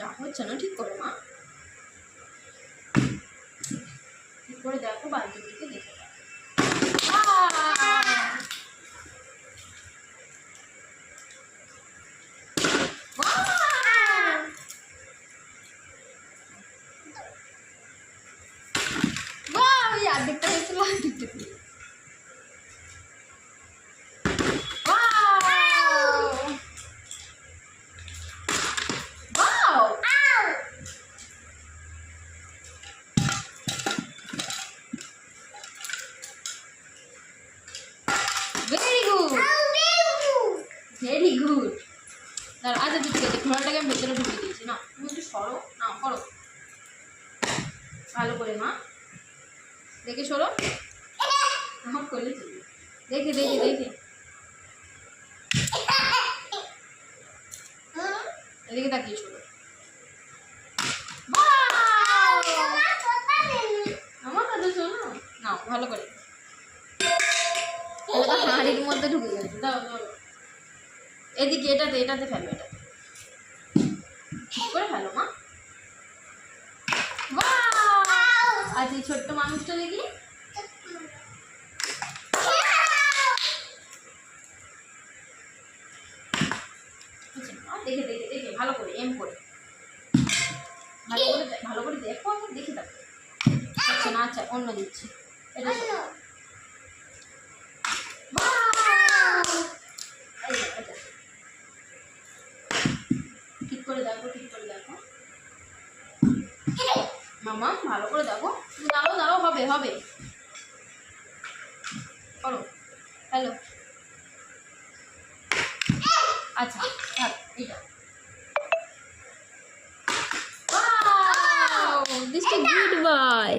যা হচ্ছে না ঠিক করো মা, ঠিক করে দেখো, বালতির দিকে দেখে অর্ধেকটা হয়েছিল, অর্ধেকটা ভেরি গুড, ভেরি গুড। আচ্ছা ঠিক আছে, ঘোড়াটাকে আমি ভেতরে ঢুকিয়ে দিয়েছি না, তুমি একটু সরো না, করো ভালো করে মা, দেখে সরো, আমার করলে চলবে, দেখে দেখে দেখে, এদিকে তাকিয়ে সরো, আমার কথা শোনো না, ভালো করে, হাঁড়ির মধ্যে ঢুকে গেছে, দাও দাও, এদিকে এটাতে এটাতে ফেলো, এটা ঠিক করে ফেলো মা। আজ এই ছোট্ট মানুষটা দেখি, দেখে দেখে দেখে ভালো করে এম করে, ভালো করে দেখো, আমি দেখে থাকো, আচ্ছা না, আচ্ছা অন্য দিচ্ছি, এটা ঠিক করে দেখো, ঠিক করে দেখো মামা, ভালো করে দেখো, দাঁড়াও দাঁড়াও, হবে হবে, করো, হ্যালো, আচ্ছা এইটা, this is a good boy.